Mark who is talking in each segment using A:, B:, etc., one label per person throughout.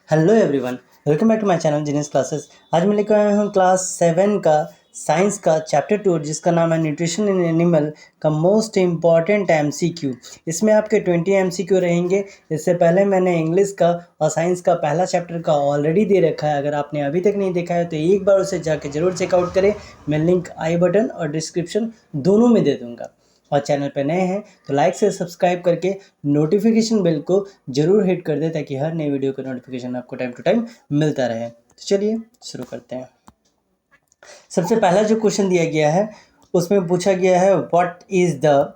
A: Hello everyone, welcome back to my channel genius classes. आज मैं लेकर आया हूँ क्लास 7 का साइंस का चैप्टर 2 जिसका नाम है न्यूट्रिशन इन एनिमल का मोस्ट इम्पॉर्टेंट एमसीक्यू। इसमें आपके 20 एमसीक्यू रहेंगे। इससे पहले मैंने इंग्लिश का और साइंस का पहला चैप्टर का ऑलरेडी दे रखा है। अगर आपने अभी तक नहीं देखा है तो एक बार उसे जाके ज़रूर चेकआउट करें। मैं लिंक आई बटन और डिस्क्रिप्शन दोनों में दे दूँगा। और चैनल पर नए हैं तो लाइक से सब्सक्राइब करके नोटिफिकेशन बेल को जरूर हिट कर दे ताकि हर नई वीडियो का नोटिफिकेशन आपको टाइम टू टाइम मिलता रहे। तो चलिए शुरू करते हैं। सबसे पहला जो क्वेश्चन दिया गया है उसमें पूछा गया है what is the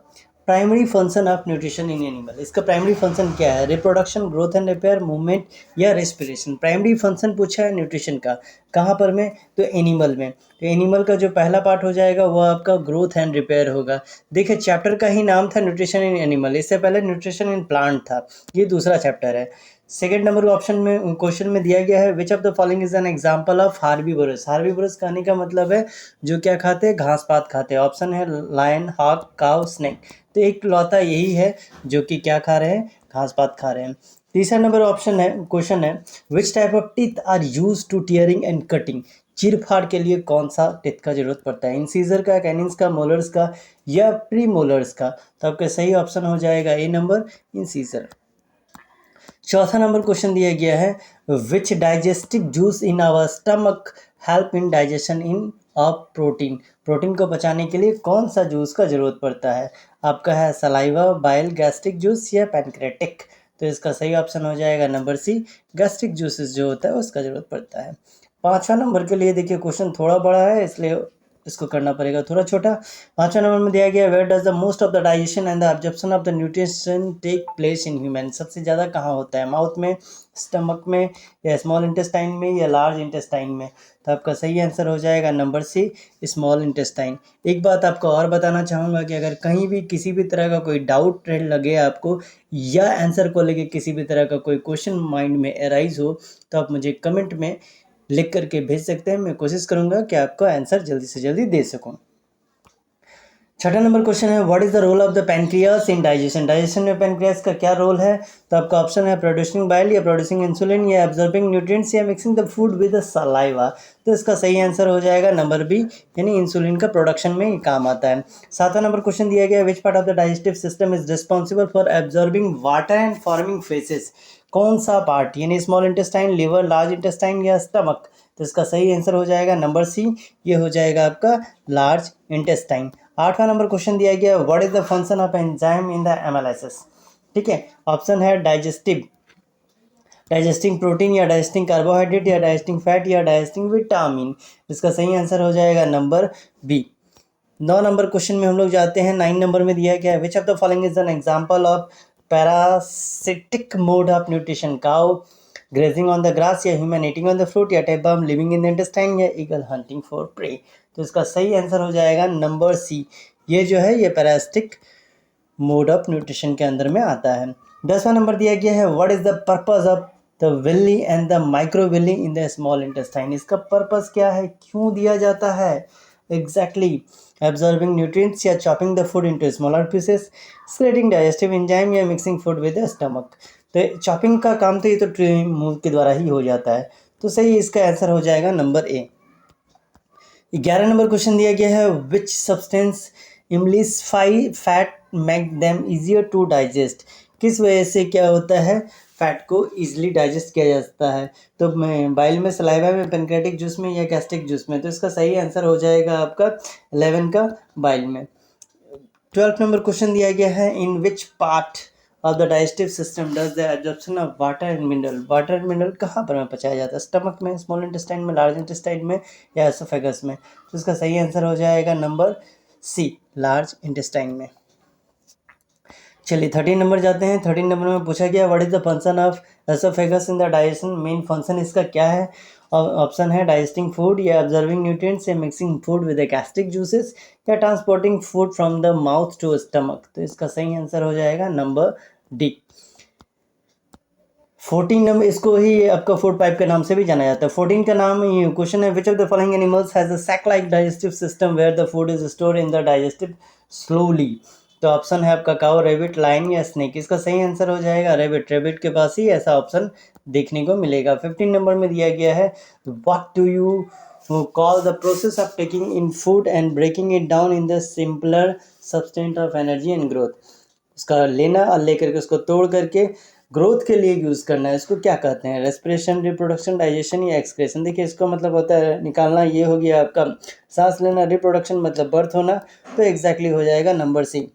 A: primary function of nutrition in animal. इसका प्राइमरी फंक्शन क्या है? Reproduction, growth and repair, movement या रेस्पिरेशन। प्राइमरी फंक्शन पूछा है न्यूट्रिशन का। कहाँ पर में? तो एनिमल में। तो एनिमल का जो पहला पार्ट हो जाएगा वो आपका ग्रोथ एंड रिपेयर होगा। देखिए चैप्टर का ही नाम था न्यूट्रिशन इन एनिमल, इससे पहले न्यूट्रिशन इन प्लांट था। ये दूसरा चैप्टर है। सेकेंड नंबर ऑप्शन में क्वेश्चन में दिया गया है which of the following is an example of herbivores. Herbivores कहने का मतलब है जो क्या खाते हैं? घास पात खाते हैं। ऑप्शन है लायन, हॉक, काउ, स्नेक। तो एक लौता यही है जो कि क्या खा रहे हैं? घास पात खा रहे हैं। तीसरा नंबर ऑप्शन है क्वेश्चन है which type of teeth are use to tearing and cutting. चीर फाड़ के लिए कौन सा टीथ का जरूरत पड़ता है? इंसीजर का, कैनिन्स का, मोलर्स का या प्री मोलर्स का? तो आपका सही ऑप्शन हो जाएगा ए नंबर, इंसीजर। चौथा नंबर क्वेश्चन दिया गया है which digestive juice in our stomach help in digestion in of protein. Protein को पचाने के लिए कौन सा जूस का जरूरत पड़ता है? आपका है सलाइवा, बाइल, गैस्ट्रिक जूस या पैनक्रेटिक। तो इसका सही ऑप्शन हो जाएगा नंबर सी, गैस्ट्रिक जूसेस जो होता है उसका जरूरत पड़ता है। पांचवा नंबर के लिए देखिए क्वेश्चन थोड़ा बड़ा है इसलिए इसको करना पड़ेगा थोड़ा छोटा। पांचवा नंबर में दिया गया where does the most of the digestion and the absorption of the nutrition take place in human. सबसे ज़्यादा कहाँ होता है? माउथ में, स्टमक में या स्मॉल इंटेस्टाइन में या लार्ज इंटेस्टाइन में? तो आपका सही आंसर हो जाएगा नंबर सी, स्मॉल इंटेस्टाइन। एक बात आपको और बताना चाहूँगा कि अगर कहीं भी किसी भी तरह का कोई डाउट लगे आपको या आंसर को लेके किसी भी तरह का कोई क्वेश्चन माइंड में अराइज हो तो आप मुझे कमेंट में लिख करके भेज सकते हैं। मैं कोशिश करूंगा कि आपको आंसर जल्दी से जल्दी दे सकूं। छठा नंबर क्वेश्चन है what is the role of the pancreas in digestion. Digestion में पैनक्रियास का क्या रोल है? तो आपका ऑप्शन है प्रोड्यूसिंग बाइल या प्रोड्यूसिंग इंसुलिन या एब्जॉर्बिंग न्यूट्रिएंट्स या mixing the food with the saliva. तो इसका सही आंसर हो जाएगा नंबर बी, यानी इंसुलिन का प्रोडक्शन में ही काम आता है। सातवां नंबर क्वेश्चन दिया गया विच part of the digestive system is responsible for absorbing water and forming faces. कौन सा पार्ट? यानी small intestine, liver, large intestine या स्टमक। तो इसका सही आंसर हो जाएगा नंबर सी, ये हो जाएगा आपका लार्ज इंटेस्टाइन। आठवां नंबर क्वेश्चन दिया गया what is the function of enzyme in the analysis. ठीक है, ऑप्शन है डाइजेस्टिंग प्रोटीन या डाइजेस्टिंग कार्बोहाइड्रेट या डाइजेस्टिंग फैट या डाइजेस्टिंग विटामिन। इसका सही आंसर हो जाएगा नंबर बी। 9 नंबर क्वेश्चन में हम लोग जाते हैं। 9 नंबर में दिया गया है which of the following is an example of parasitic mode of nutrition. Cow grazing on the grass या human eating on the fruit या tapeworm living in the intestine या ईगल हंटिंग फॉर प्रे। तो इसका सही answer हो जाएगा number C, ये जो है ये पैरासिटिक मोड ऑफ न्यूट्रिशन के अंदर में आता है। 10वां नंबर दिया गया है what is the purpose of the villi and the microvilli in the small intestine. इसका पर्पस क्या है? क्यों दिया जाता है? एग्जैक्टली absorbing nutrients या chopping the food into smaller pieces, secreting digestive enzyme या mixing food with the stomach। तो चॉपिंग का काम तो ये तो मुंह के द्वारा ही हो जाता है। तो सही इसका आंसर हो जाएगा नंबर ए। 11 नंबर क्वेश्चन दिया गया है which substance emulsify fat make them easier to digest. किस वजह से क्या होता है फैट को इजीली डाइजेस्ट किया जाता है? तो मैं बाइल में, सलाइवा में, पेनक्रेटिक जूस में या गैस्ट्रिक जूस में। तो इसका सही आंसर हो जाएगा आपका 11 का बाइल में। 12 नंबर क्वेश्चन दिया गया है in which part of the digestive system does the absorption of water and mineral. Water and mineral कहाँ पर में पचाया जाता है? स्टमक में, स्मॉल इंटेस्टाइन में, लार्ज इंटेस्टाइन में या एसोफेगस में। तो इसका सही आंसर हो जाएगा नंबर सी, लार्ज इंटेस्टाइन में। चलिए 13 नंबर जाते हैं। 13 नंबर में पूछा गया what is the function of oesophagus in the digestion. Main function इसका क्या है? ऑप्शन है डाइजेस्टिंग फूड या ऑब्जर्विंग न्यूट्रिएंट्स या mixing food with the gastric juices या transporting food from the mouth to stomach. तो इसका सही आंसर हो जाएगा नंबर डी। 14 नंबर, इसको ही आपका फूड पाइप के नाम से भी जाना जाता है। 14 का नाम ये क्वेश्चन है which of the following animals has a sac like digestive system where the food is stored in the digestive slowly. तो ऑप्शन है आपका काऊ, रेबिट, लाइन या स्नेक। इसका सही आंसर हो जाएगा रेबिट। रेबिट के पास ही ऐसा ऑप्शन देखने को मिलेगा। 15 नंबर में दिया गया है what do you call the process of taking in food and breaking it down in the simpler substance of energy and growth. उसका लेना और लेकर के उसको तोड़ करके ग्रोथ के लिए यूज़ करना है, इसको क्या कहते हैं? रेस्पिरेशन, रिप्रोडक्शन, डाइजेशन या एक्सक्रेशन। देखिए इसको मतलब होता है निकालना, ये हो गया आपका सांस लेना। रिप्रोडक्शन मतलब बर्थ होना, तो एग्जैक्टली हो जाएगा नंबर सी।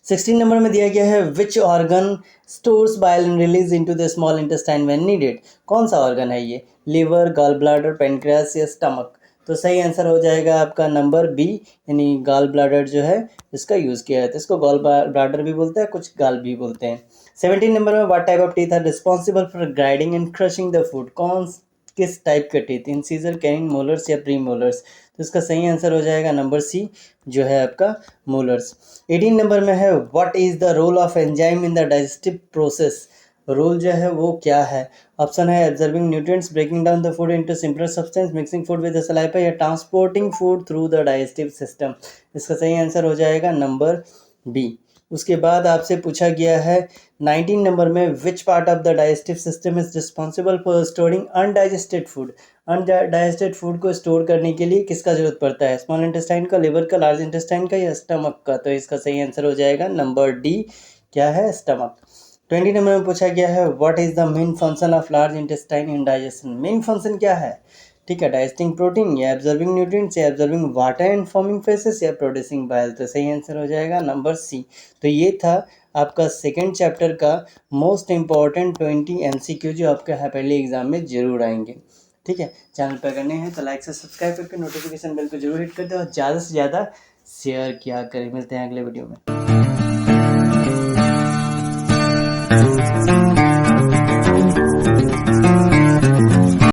A: 16 नंबर में दिया गया है which organ stores bile and release into the small intestine when needed. कौन सा ऑर्गन है ये? लिवर, गॉल ब्लैडर, पेनक्रियास या स्टमक। तो सही आंसर हो जाएगा आपका नंबर बी, यानी गॉल ब्लैडर जो है इसका यूज़ किया जाता है। इसको गॉल ब्लैडर भी बोलते हैं, कुछ गाल भी बोलते हैं। 17 नंबर में what type of teeth are responsible for grinding and crushing the food. किस टाइप के टीथ? इंसीजर, कैनिन, मोलर्स या प्री मोलर्स। तो इसका सही आंसर हो जाएगा नंबर सी, जो है आपका मोलर्स। 18 नंबर में है what is the role of enzyme in the digestive process. Role जो है वो क्या है? ऑप्शन है absorbing nutrients, breaking down the food into simpler substance, mixing food with the saliva या transporting food through the digestive system. इसका सही answer हो जाएगा नंबर बी। उसके बाद आपसे पूछा गया है 19 नंबर में विच part of the digestive system is responsible for storing undigested food. Undigested food को स्टोर करने के लिए किसका जरूरत पड़ता है? स्मॉल इंटेस्टाइन का, लिवर का, लार्ज इंटेस्टाइन का या स्टमक का। तो इसका सही आंसर हो जाएगा नंबर डी, क्या है? स्टमक। 20 नंबर में पूछा गया है what is the main function of large intestine in digestion. Main function क्या है? ठीक है, डाइजेस्टिंग प्रोटीन या एब्जॉर्बिंग न्यूट्रिएंट्स या absorbing water and forming faces या प्रोड्यूसिंग बाइल। तो सही आंसर हो जाएगा नंबर सी। तो ये था आपका सेकंड चैप्टर का मोस्ट इंपॉर्टेंट 20 MCQ जो आपके हाईपरली एग्जाम में जरूर आएंगे। ठीक है, चैनल पर करने हैं तो लाइक से सब्सक्राइब करके नोटिफिकेशन बेल को जरूर हिट कर दो और ज़्यादा से ज़्यादा शेयर किया करें। मिलते हैं अगले वीडियो में।